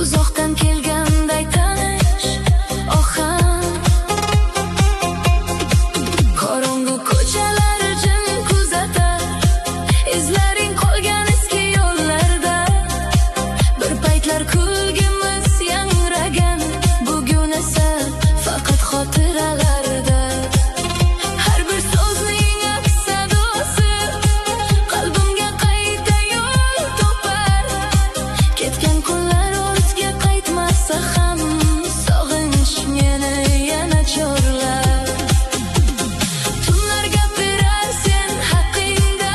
uzoqdan kelganday tanish ohang. Qorong'u ko'chalar jim kuzatar, izlaring qolgan eski yo'llarda. Bir paytlar kulgimiz yangragan, bugun esa faqat xotiralarda. Har bir so'zning aks sadosi qalbimga qayta yo'l topar. Ketgan kunlar ortga qaytmasa ham sog'inch meni yana chorlar. Tunlar gapirar sen haqingda,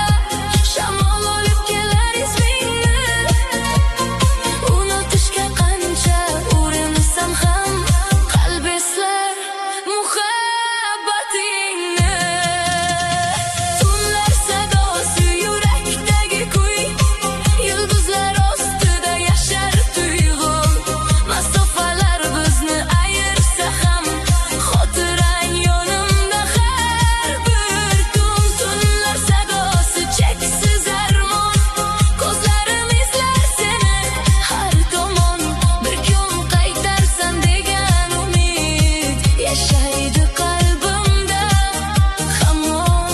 shamol olib kelar ismingni. Unutishga qancha urinsam ham qalb eslar muhabbatingni. Tunlar sadosi yurakdagi kuy, yulduzlar ostida yashar tuyg'u. Masofalar bizni ayirsa ham xotirang yonimda har bir kun. Tunlar sadosi cheksiz armon, ko'zlarim izlar seni har tomon. Bir kun qaytarsan degan umid yashaydi qalbimda hamon.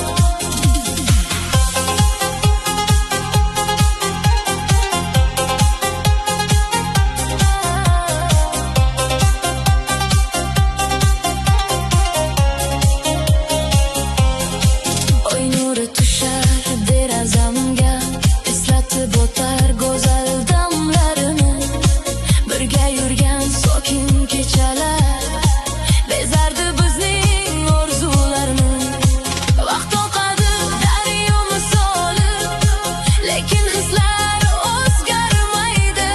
Oy nuri tushar derazamga, eslatib o'tar go'zal damlarini. Birga yurgan sokin kechalar bezardi bizning orzularni. Vaqt oqadi daryo misoli, lekin hislar o'zgarmaydi.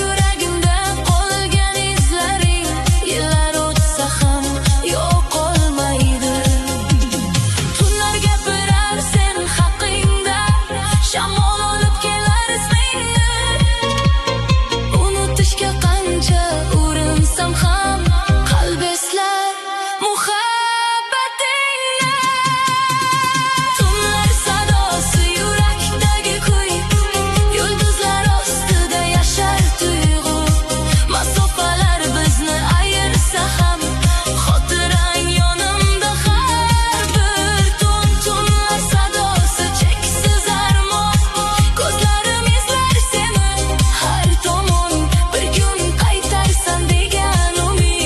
Yuragimda qolgan izlaring yillar o'tsa ham yo'qolmaydi. Tunlar gapirar sen haqingda, shamol olib kelar ismingni. Unutishga qancha urinsam ham qalb eslar muhabbatingni. Tunlar sadosi yurakdagi kuy, yulduzlar ostida yashar tuyg'u. Masofalar bizni ayirsa ham xotirang yonimda har bir tun. Tunlar sadosi cheksiz armon, ko'zlarim izlar seni har tomon. Bir kun qaytarsan degan umid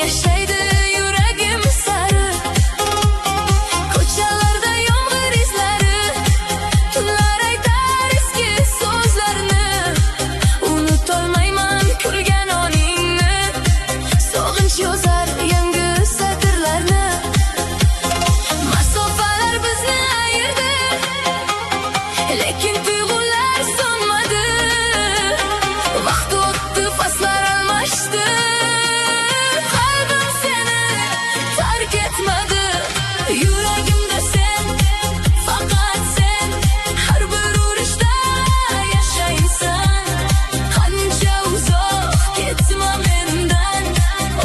yashaydi yuragim sari. Ko'chalarda yomg'ir izlari, tunlar aytar eski so'zlarni. Unutolmayman kulgan oningni, sog'inch yozar yangi satrlarni. Masofalar bizni ayirdi, lekin tuyg'ular so'nmadi. Vaqt o'tdi, faslar almashdi, qalbim seni tark etmadi. Yuragimda sen, faqat sen, har bir urishda yashaysan. Qancha uzoq ketma mendan,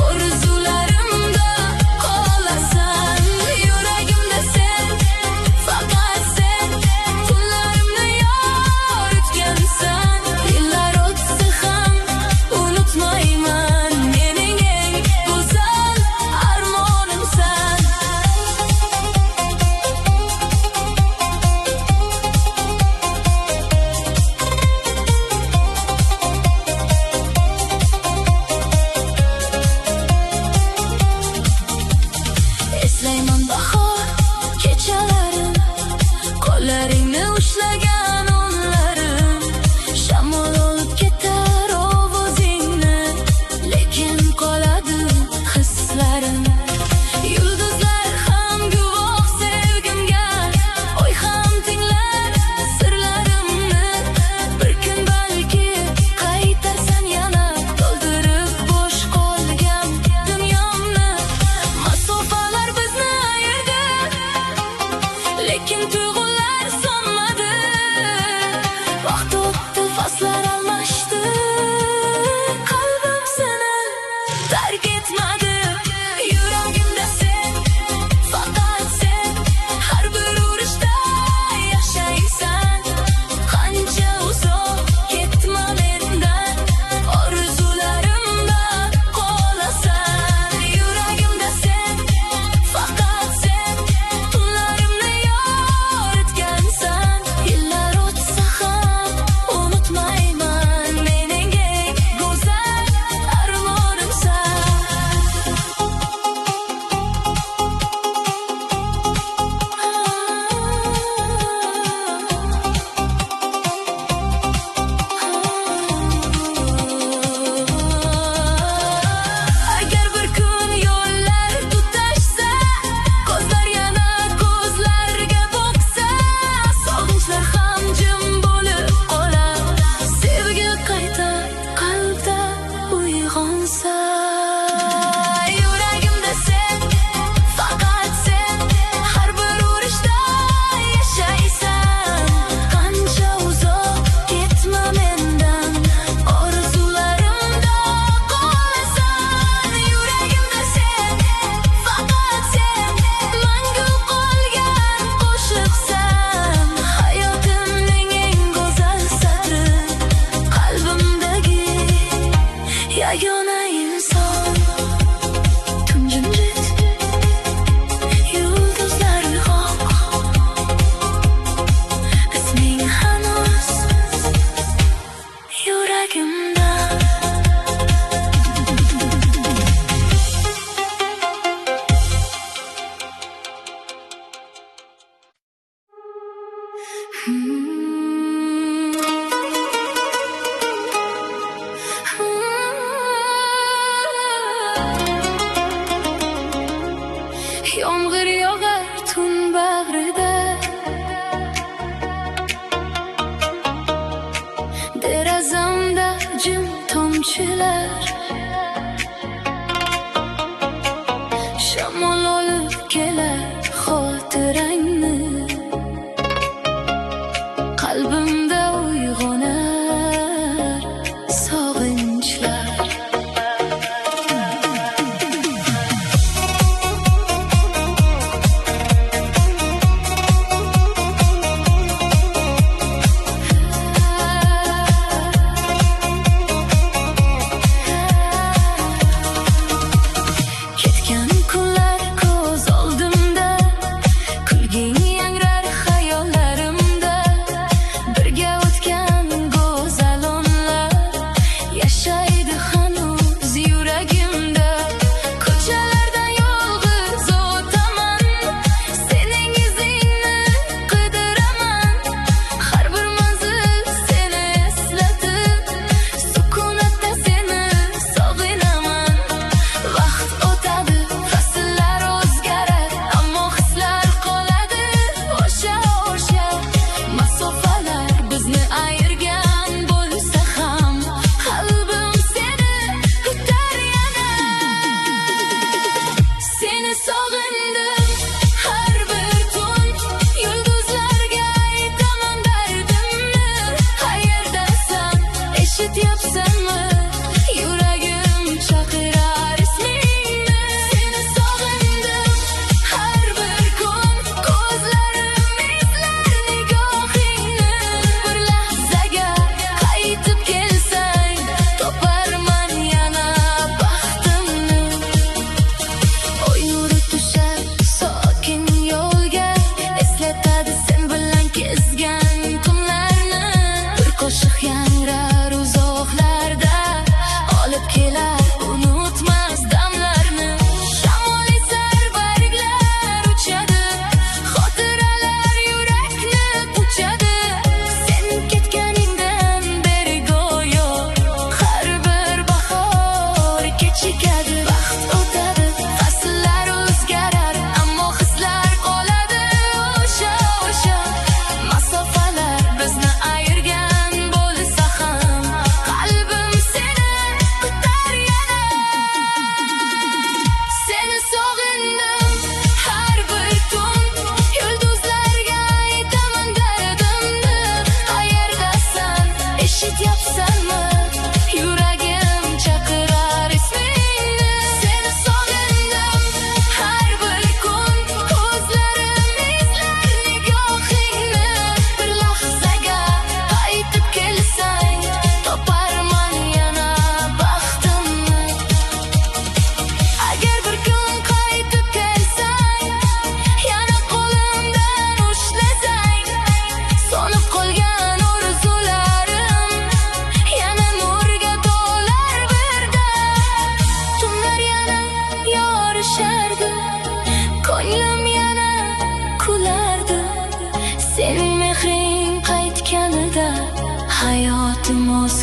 orzularimda qolasan. Yuragimda sen, faqat sen, tunlarimni yoritgansan. Yillar o'tsa ham unutmayman, mening eng go'zal armonimsan. Eslayman bahor kechalarim, qo'llaringni ushlagan onlarim. Shamol olib ketar ovozingni, lekin qoladi hislarim. Yulduzlar ham guvoh sevgimga, oy ham tinglar sirlarimni. Bir kun balki qaytarsan yana, to'ldirib bo'sh qolgan dunyomni. Masofalar bizni ayirdi, lekin tuyg'ular so'nmadi. Vaqt o'tdi, faslar almashdi, qalbim seni tark etmadi. Yuragimda sen, faqat sen, har bir urishda yashaysan. Qancha uzoq ketma mendan, orzularimda qolasan. Yuragimda sen, faqat sen, tunlarimni yoritgansan. Yillar o'tsa ham unutmayman, mening eng go'zal armonimsan. Agar bir kun yo'llar tutashsa, ko'zlar yana ko'zlarga boqsa, sog'inchlar ham jim bo'lib qolar. Sevgi qayta qalbda uyg'onsa. Yuragimda sen, faqat sen, har bir urishda yashaysan. Qancha uzoq ketma mendan, orzularimda qolasan. Yuragimda sen, faqat sen, mangu qolgan qo'shiqsan. Hayotimning eng go'zal satri, qalbimdagi yagona inson. Tun jimjit, yulduzlar uyg'oq, isming hanuz yuragimda. Yomg'ir yog'ar tun bag'rida, derazamda jim tomchilar. Shamol olib kelar xotirangni, qalbimda uyg'onar sog'inchlar. Ketgan kunlar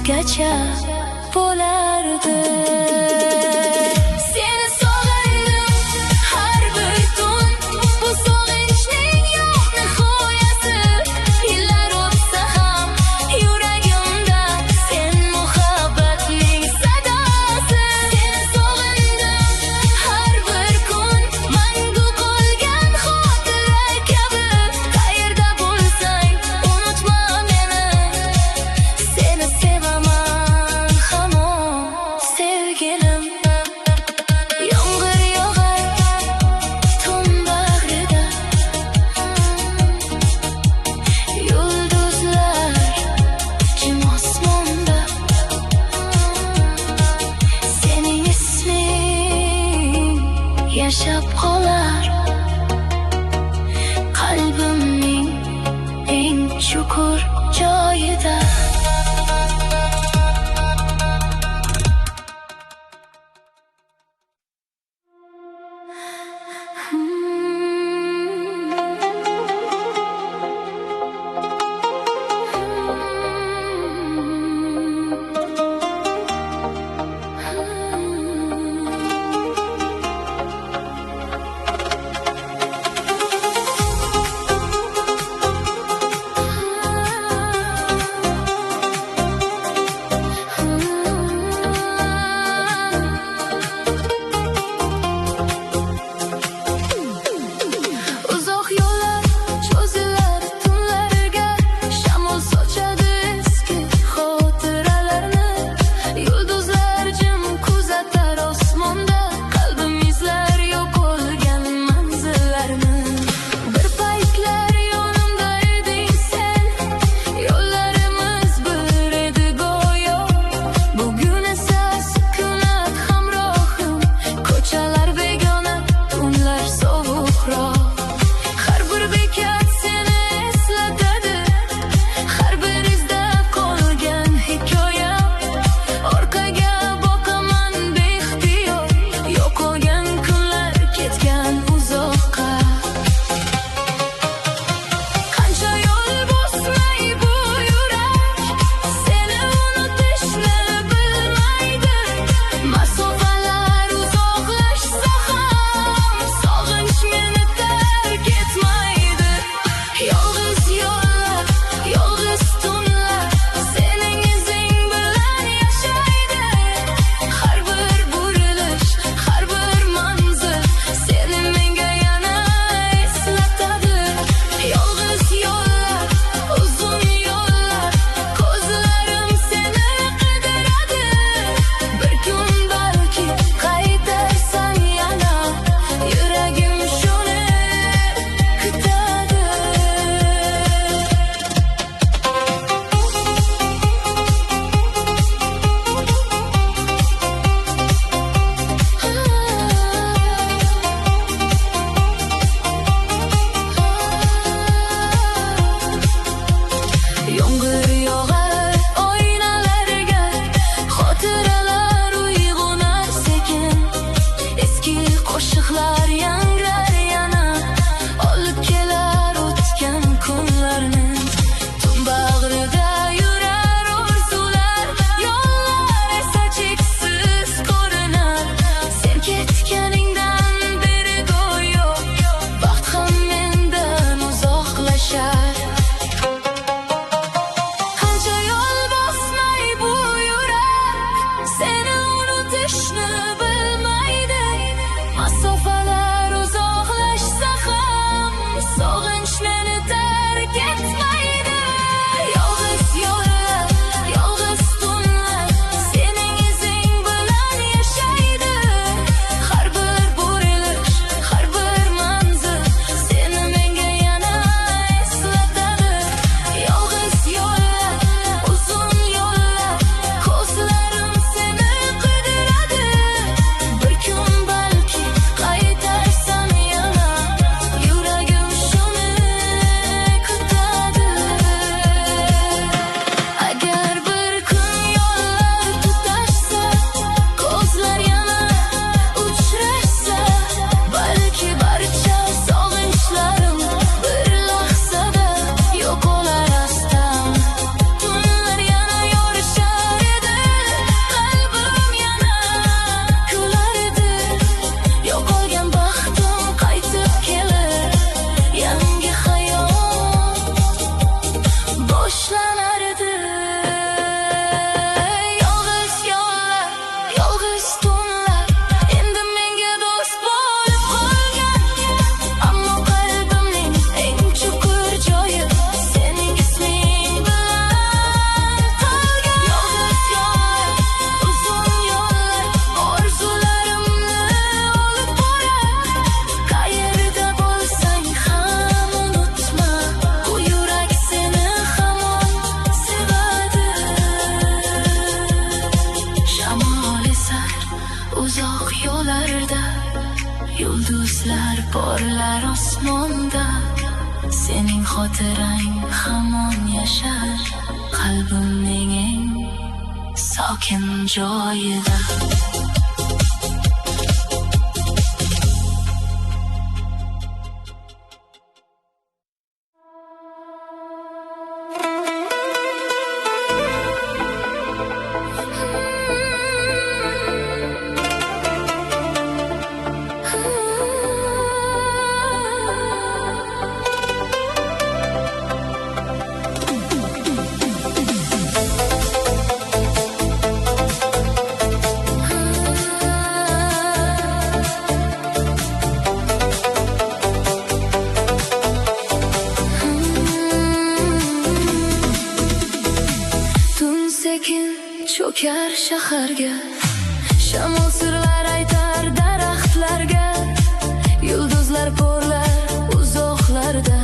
o'zgacha bo'lardi. Seni sog'indim har bir tun, bu sog'inchning yo'q nihoyasi. Yillar o'tsa ham yuragimda sen muhabbatning sadosi. Seni sog'indim har bir kun, mangu qolgan xotira kabi. Qayerda bo'lsang unutma meni, seni sevaman hamon sevgilim. Yomg'ir yog'ar tun bag'rida, yulduzlar jim osmonda. Sening isming yashab qolar qalbimning eng chuqur joyida. Uzoq yo'llar cho'zilar tunlarga, shamol sochadi eski xotiralarni. Yulduzlar jim kuzatar osmonda, qalbim izlar yo'qolgan manzillarni. Bir paytlar yonimda eding sen, yo'llarimiz bir edi go'yo. Bugun esa sukunat hamrohim, ko'chalar begona, tunlar sovuqroq. Har bir bekat seni eslatadi, har bir izda qolgan hikoya. Orqaga boqaman beixtiyor, yo'qolgan kunlar ketgan uzoqqa. Qancha yo'l bosmay bu yurak seni unutishni bilmaydi. Masofalar uzoqlashsa ham sog'inch meni tark etmaydi. Yolg'iz yo'llar, yolg'iz tunlar sening izing bilan yashaydi. Har bir burilish, har bir manzil seni menga yana eslatadi. Yolg'iz yo'llar, uzun yo'llar, ko'zlarim seni qidiradi. Bir kun balki qaytarsan yana, yuragim shuni kutadi. Yomg'ir yog'ar oynalarga, xotiralar uyg'onar sekin. Eski qo'shiqlar yangrar yana, olib kelar o'tgan kunlarni. Tun bag'rida yurar orzular, yo'llar esa cheksiz ko'rinar. Sen ketganingdan beri go'yo vaqt ham mendan uzoqlashar. Qancha yo'l bosmay bu yurak seni unutishni bilmaydi. Masofalar uzoqlashsa ham sog'inch meni tark etmaydi. Yolg'iz yo'llar, yolg'iz tunlar sening izing bilan yashaydi. Har bir yo'llarda, yulduzlar porlar osmonda. Sening xotirang hamon yashar qalbimning eng sokin joyida. Cho'kar shaharga, shamol sirlar aytar daraxtlarga. Yulduzlar porlar uzoqlarda,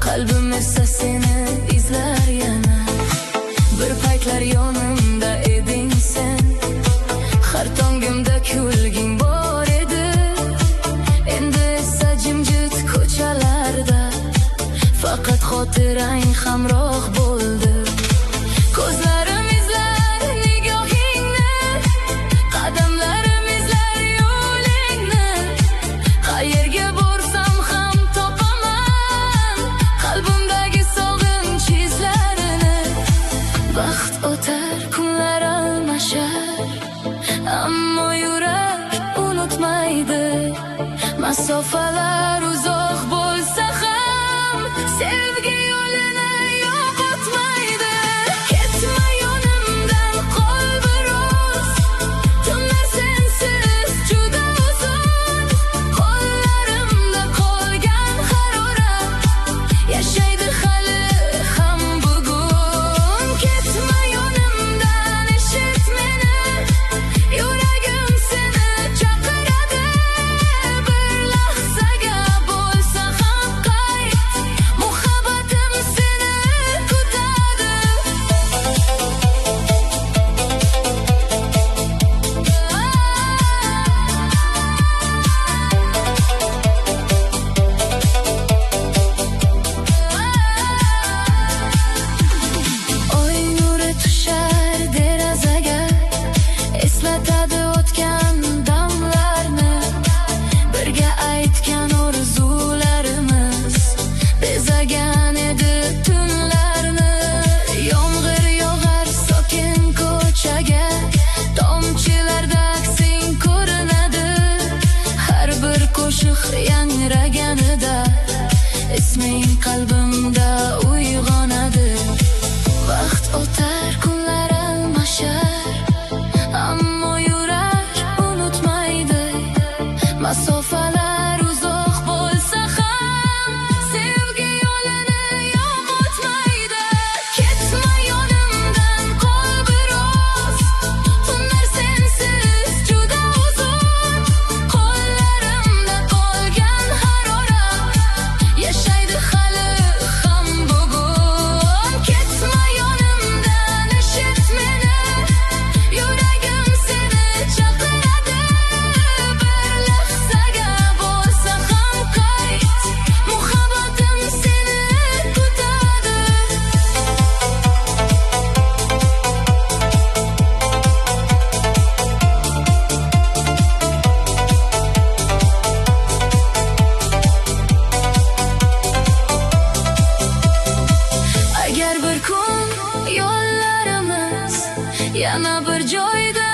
qalbim esa seni izlar yana. Bir paytlar yonimda eding sen, har tongimda kulging bor edi. Endi esa jimjit ko'chalarda, faqat xotirang hamroh bo'ldi. Ko'zlarim izlar nigohingni, qadamlarim izlar yo'lingni. Qayerga borsam ham topaman qalbimdagi sog'inch izlarini. Vaqt o'tar, kunlar almashar, ammo yurak unutmaydi. Masofalar uzoq bo'lsa ham sevgi yo'lini yo'qotmaydi. Ketma yonimdan, qol biroz, tunlar sensiz juda uzun. Qo'llarimda qolgan harorat yashaydi hali ham bugun. Ketma yonimdan, eshit meni, yuragim seni chaqiradi. Bir lahzaga bo'lsa ham qayt, muhabbatim seni kutadi. Oy nuri tushar derazaga, eslatadi o'tgan damlarni. Birga aytgan orzularimiz bezagan edi tunlarni. Yomg'ir yog'ar sokin ko'chaga, tomchilarda aksing ko'rinadi. Har bir qo'shiq yangraganida isming qalbimda uyg'onadi. Vaqt o'tar, kunlar almashar, ammo yurak unutmaydi. Masofalar uzoq bo'lsa ham sevgi yo'lini yo'qotmaydi. Ketma yonimdan, qol biroz, tunlar sensiz juda uzun. Qo'llarimda qolgan harorat yashaydi hali ham bugun. Ketma yonimdan, eshit meni, yuragim seni chaqiradi. Bir lahzaga bo'lsa ham qayt, muhabbatim seni kutadi. Agar bir kun yo'llarimiz yana bir joyda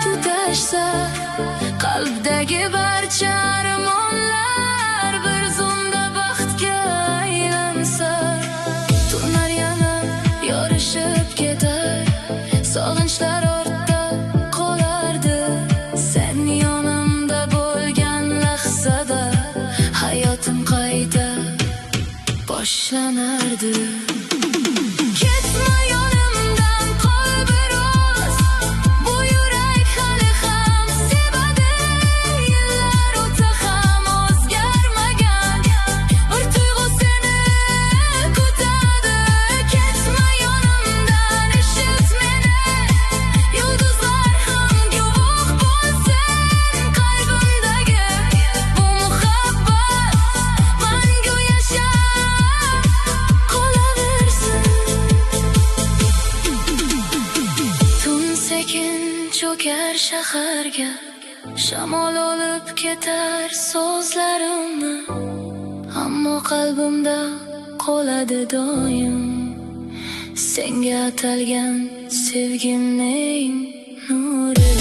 tutashsa, qalbdagi barcha armonlar bir zumda baxtga aylansa. Tunlar yana yorishib ketar, sog'inchlar ortda qolardi. Sen yonimda bo'lgan lahzada hayotim qayta boshlanardi. Ketma yonimdan, qol biroz, bu yurak hali ham sevadi. Yillar o'tsa ham o'zgarmagan bir tuyg'u seni kutadi. Ketma yonimdan, eshit meni, yulduzlar ham guvoh bo'lsin. shaharga. Shamol olib ketar so'zlarimni, ammo qalbimda qoladi doim senga atalgan sevgimning nuri.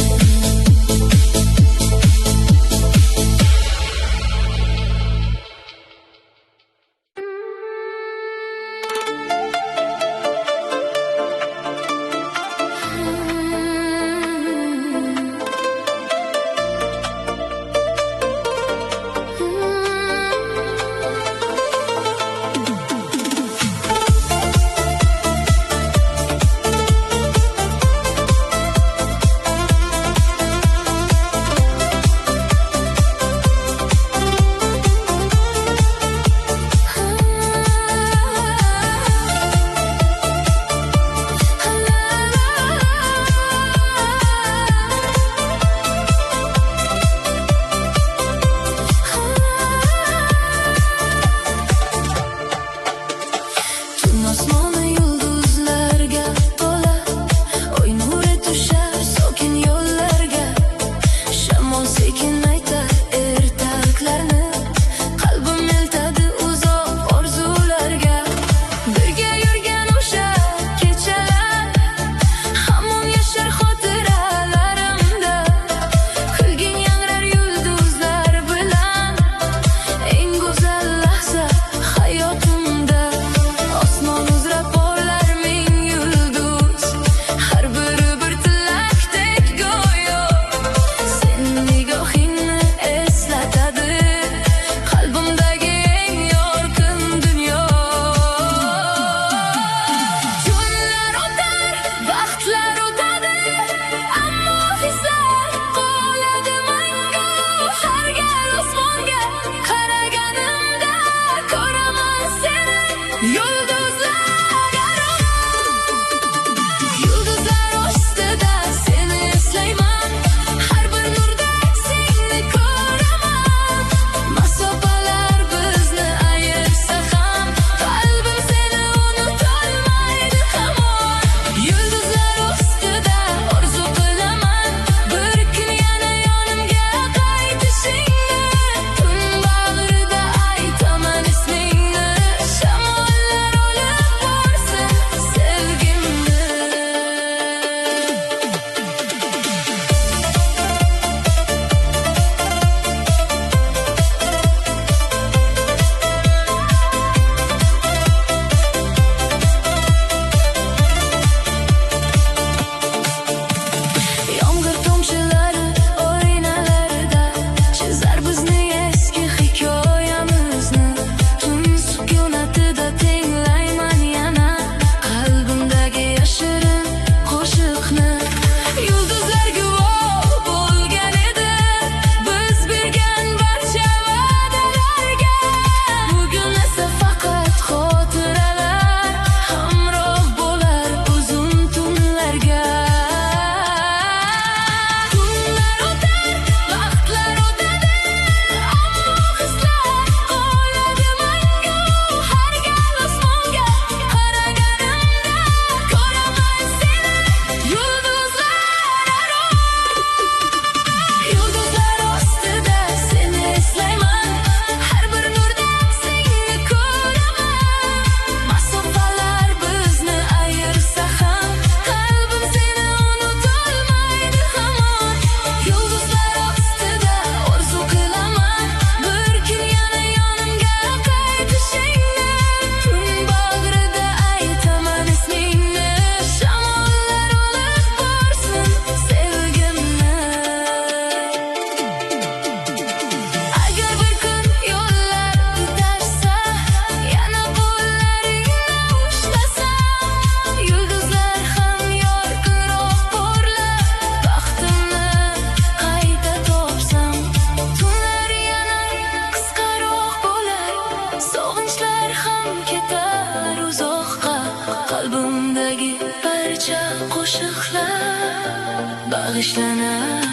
Bağışlanar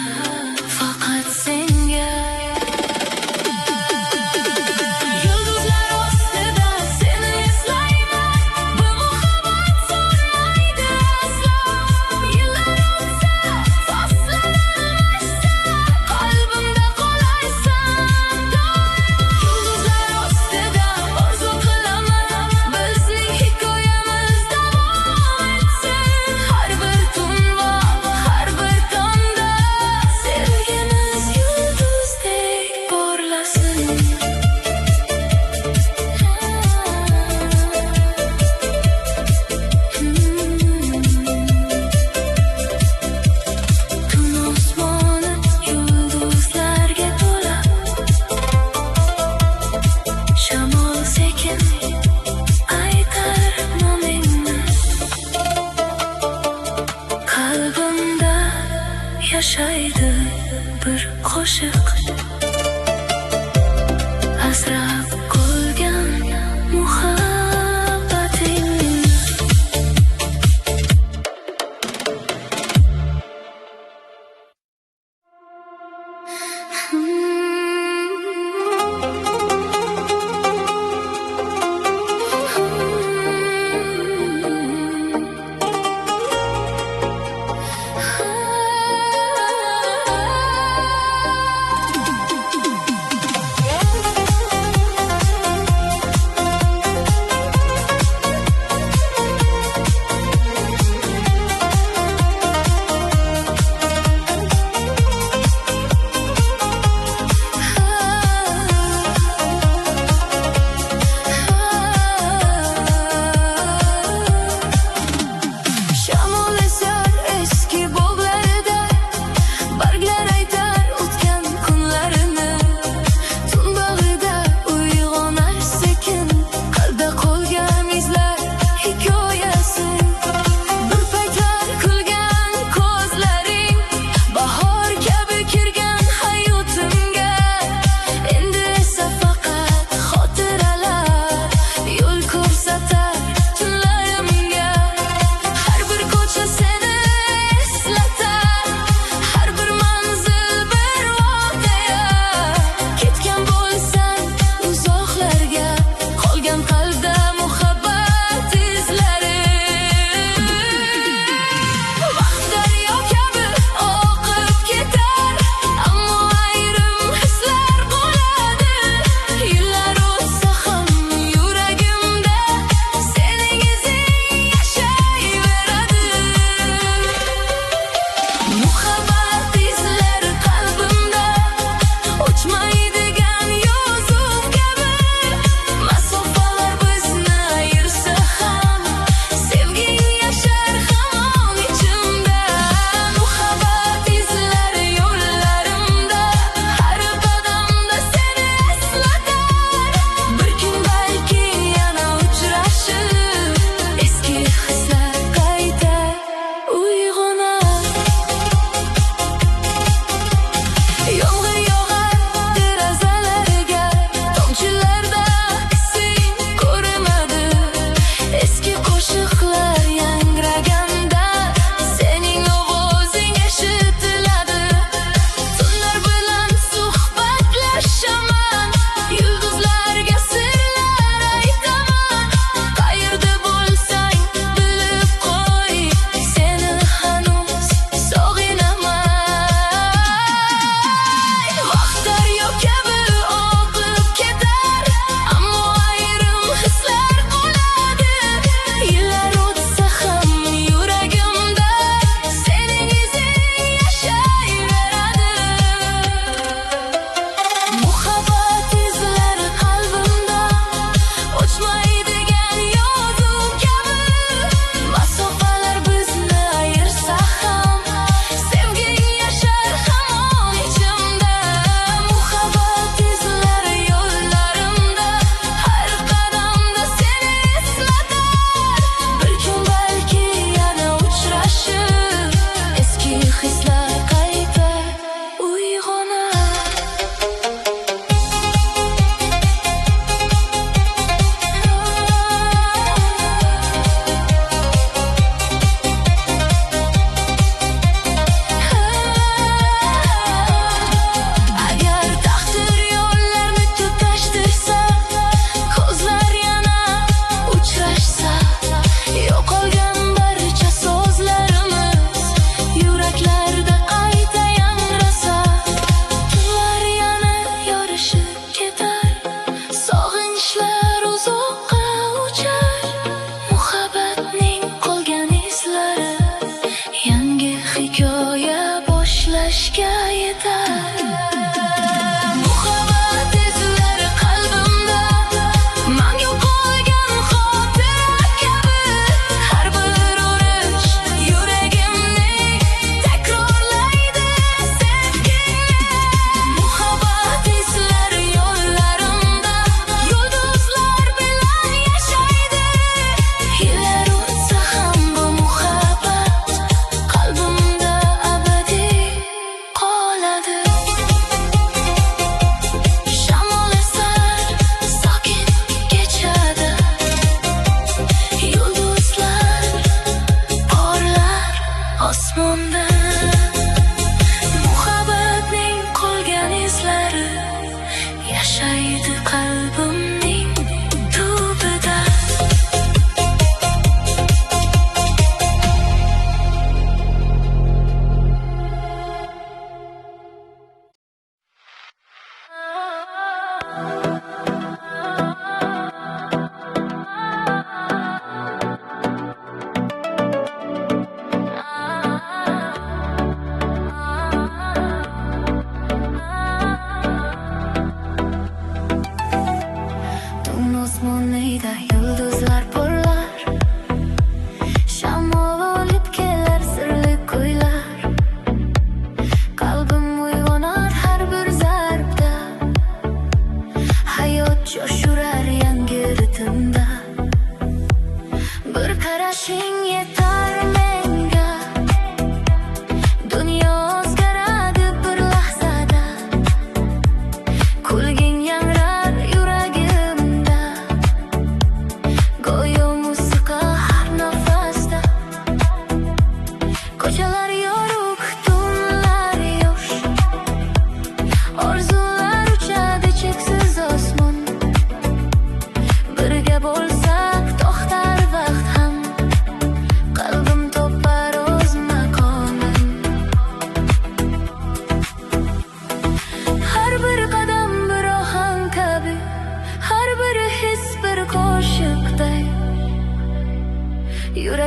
faqat senga. Yulduzlar ostida seni eslayman, bu muhabbat so'nmaydi aslo. Yillar o'tsa, fasllar oshiq asrab qolgan muhabbatingni.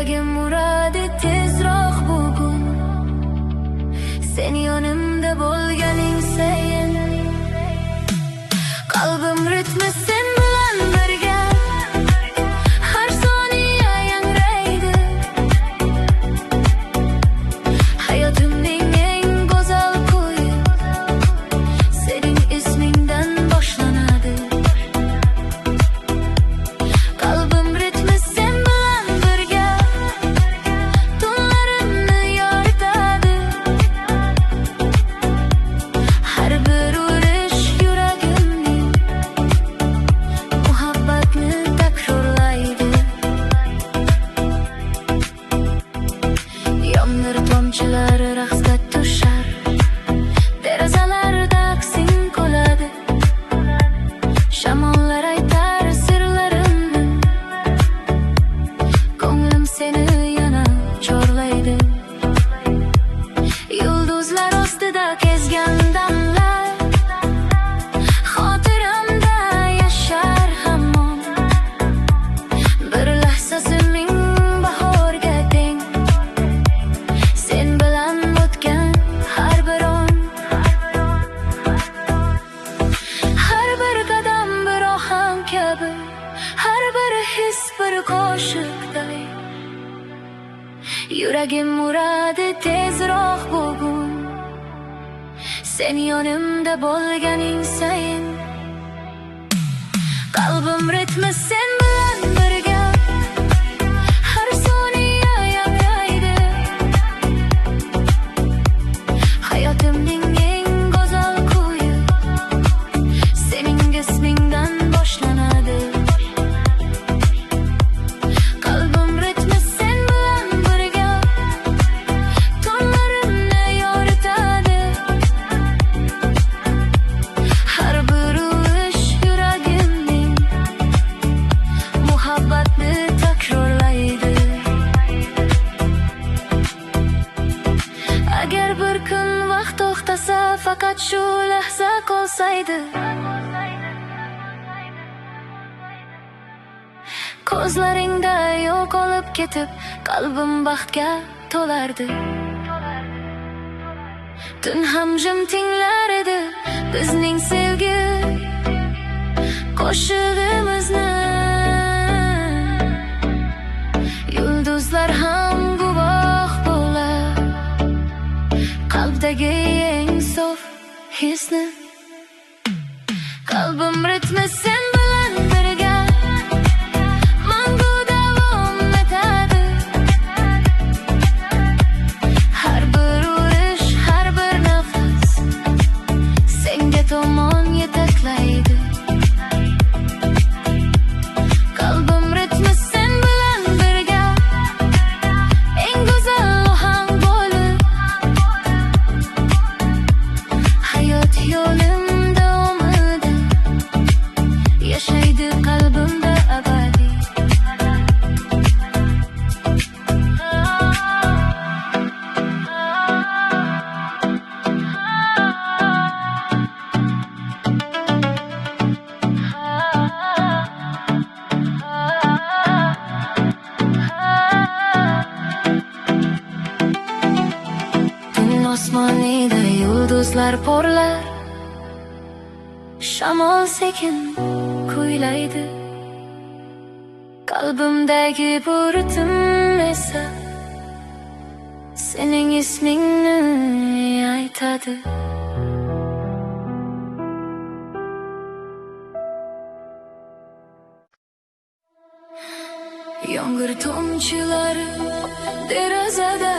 Yuragim uradi tezroq bugun, sen yonimda bo'lganing sayin. Qalbim ritmi sen bilan birga, har soniya yangraydi. Hayotimning eng go'zal kuyi sening ismingdan boshlanadi. Qalbim ritmi sen bilan birga, tunlarimni yoritadi. Har bir urish yuragimning muhabbatni takrorlaydi. Yomg'ir tomchilari raqsga tushar, derazalarda aksing kuladi. Shamollar aytar sirlarimni, ko'nglim seni yana chorlaydi. Yulduzlar ostida kezgan damlar xotiramda yashar hamon. Bir lahzasi ming bahorga teng, sen bilan o'tgan har bir on. Har bir qadam bir ohang kabi, har bir his bir qo'shiqday. Yuragim uradi tezroq bugun, sen yonimda bo'lganing sayin. Qalbim ritmi sen bilan birga, har soniya yangraydi. Hayotimning eng go'zal kuyi sening ismingdan boshlanadi. Qalbim ritmi sen bilan birga, tunlarimni yoritadi. Har bir urish yuragimning muhabbatni takrorlaydi. Agar bir kun vaqt to'xtasa, faqat shu lahza qolsaydi. Ko'zlaringda yo'qolib ketib, qalbim baxtga to'lardi. Tun ham jim tinglar edi bizning sevgi qo'shig'imizni. Yulduzlar ham guvoh bo'lar qalbdagi eng sof hisni. Qalbim ritmi sen bilan birga, mangu davom etadi. Har bir urish, har bir nafas senga tomon yetaklaydi. Qalbim ritmi sen bilan birga, eng go'zal ohang bo'lib. Hayot yo'lim davomida yashaydi qalbimda abadiy. Tun osmonida yulduzlar porlar, shamol sekin kuylaydi. Qalbimdagi bu ritm esa sening ismingni aytadi. Yomg'ir tomchilari derazada,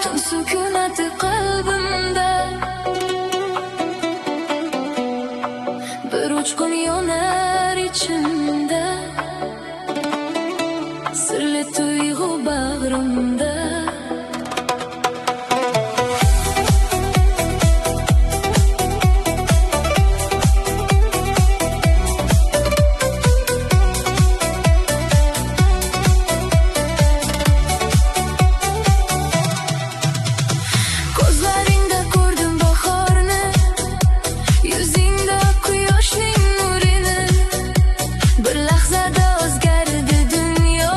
tun sukunati qalbimda. Bir uchqun yonar ichimda, sirli tuyg'u bag'rimda. Ko'zlaringda ko'rdim bahorni, yuzingda quyoshning nurini. Bir lahzada o'zgardi dunyo,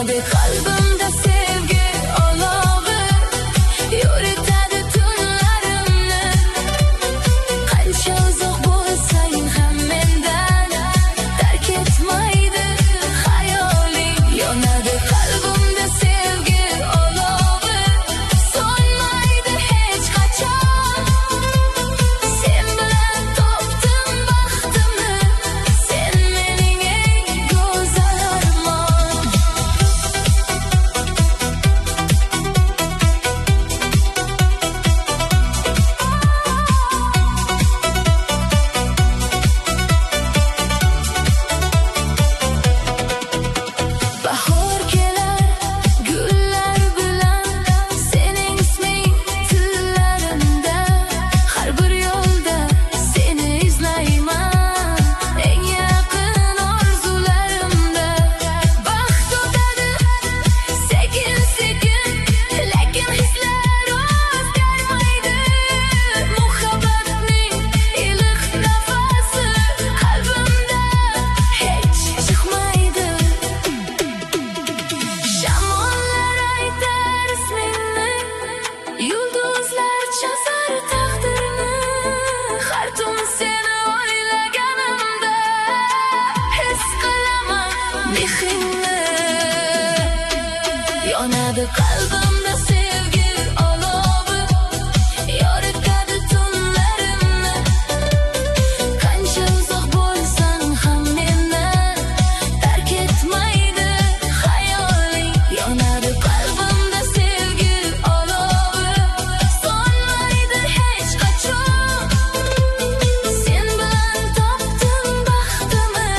Yonadi qalbimda sevgi olovi, yoritadi tunlarimni. Qancha uzoq bo'lsang ham mendan tark etmaydi hayoling. Yonadi qalbimda sevgi olovi, so'nmaydi hech qachon. Sen bilan topdim baxtimni, sen mening eng go'zal armon. Bahor kelar gullar bilan, sening isming tillarimda. Har bir yo'lda seni izlayman, eng yaqin orzularimda. Baxt o'tadi sekin sekin, lekin hislar o'zgarmaydi. Muhabbatning iliq nafasi qalbimda hech chiqmaydi. Shamollar aytar ismingni, yulduzlar chizar taqdirini. Har tun seni o'ylaganimda his qilaman mehringni. Yonadi qalbimda sevgi olovi, yoritadi tunlarimni. Qancha uzoq bo'lsang ham mendan tark etmaydi hayoling. Yonadi qalbimda sevgi olovi, so'nmaydi hech qachon. Sen bilan topdim baxtimni,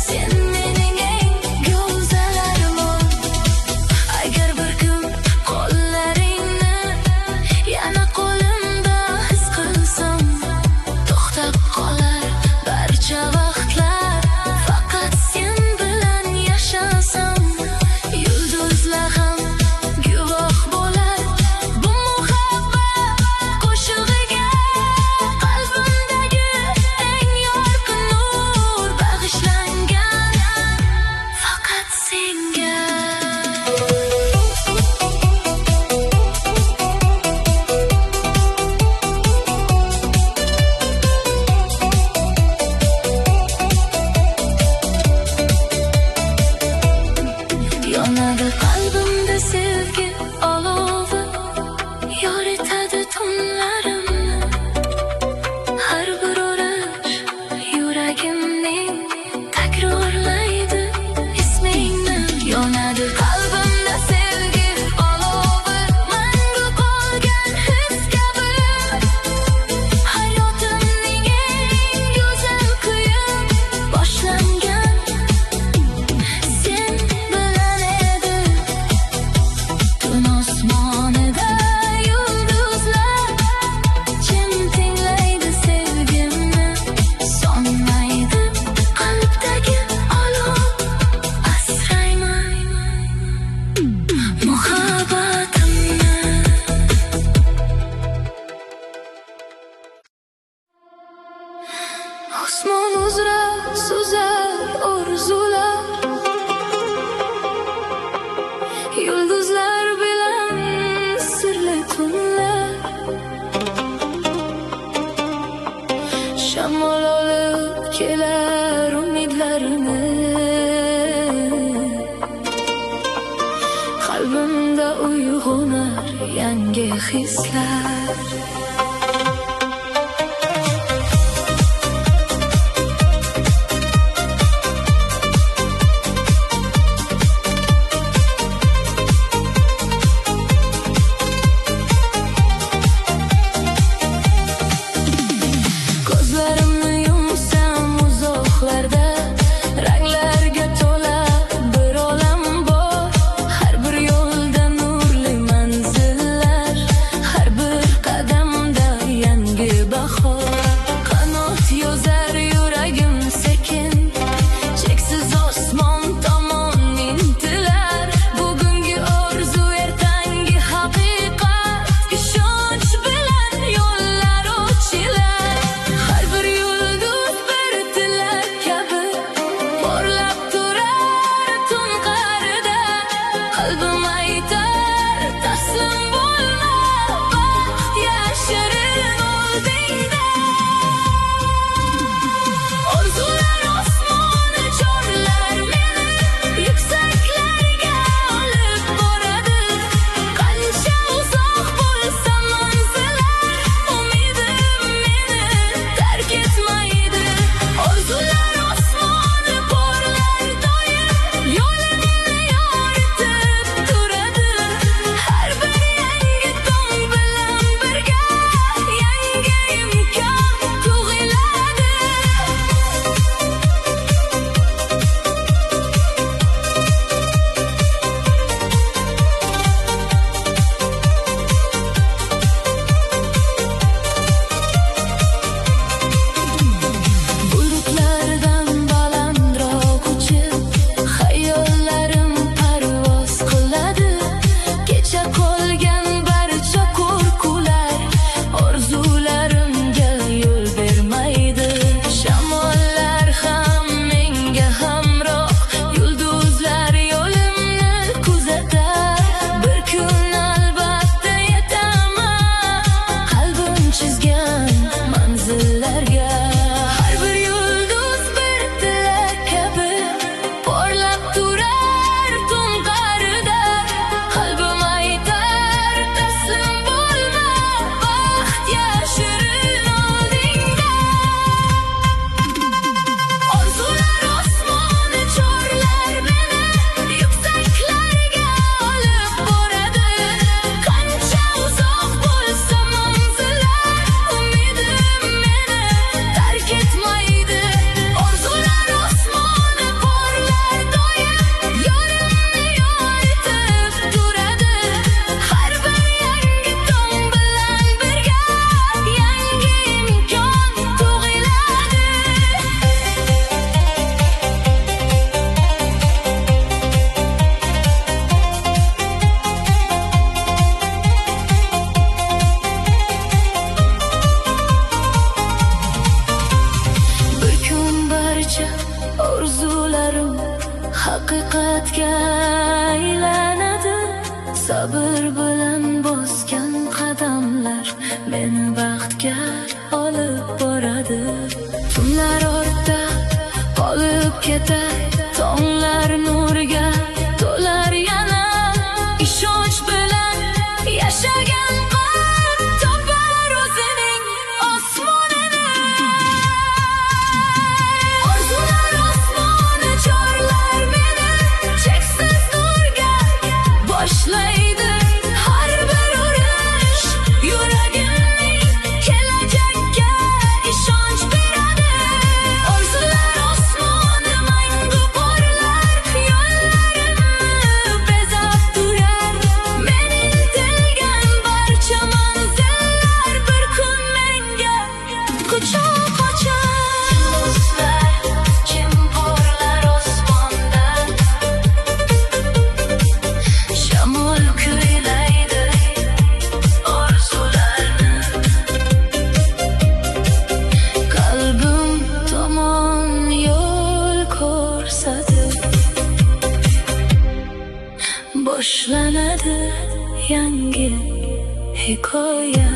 sen mening eng go'zal armon. Agar bir kun qo'llaringni yana qo'limda his qilsam, to'xtab qolar barcha vaqtlar, faqat sen bilan yashasam. Yulduzlar ham guvoh bo'lar bu muhabbat qo'shig'iga. Qalbimdagi eng yorqin nur bag'ishlangan faqat senga. Yonadi qalbimda sevgi olovi, yoritadi tunlarimni. Har bir urish yuragimning takrorlaydi ismingni. Yonadi qalbimda sevgi olovi, mangu qolgan his kabi. Hayotimning eng go'zal kuyi boshlangan sen bilan edi. Tun osmonida yulduzlar jim tinglaydi sevgimni. So'nmaydi qalbdagi olov, asrayman muhabbatimni. Osmon uzra suzar orzular, yulduzlar bilan sirli tunlar. Shamol olib kelar umidlarini, qalbimda uyg'onar yangi hislar. Ko'zlarimni yumsam uzoqlarda, ranglarga to'la bir olam bor. Har bir yo'lda nurli manzillar, har bir qadamda yo'llarga olib boradi. Tunlar ortda qolib ketar, tonglar nurga to'lar yana. Ishonch bilan yashagan qalb topar o'zining osmonini. Orzular osmoni chorlar meni cheksiz nurga boshlaydi. Har bir urish yuragimning kelajakka ishonch beradi. Orzular osmoni mangu porlar, yo'llarimni bezab turar. Men intilgan barcha manzillar bir kun menga quchoq ochar. Yulduzlar jim porlar osmonda, shamol kuylaydi orzularni. Qalbim tomon yo'l ko'rsatib, boshlanadi yangi hikoya.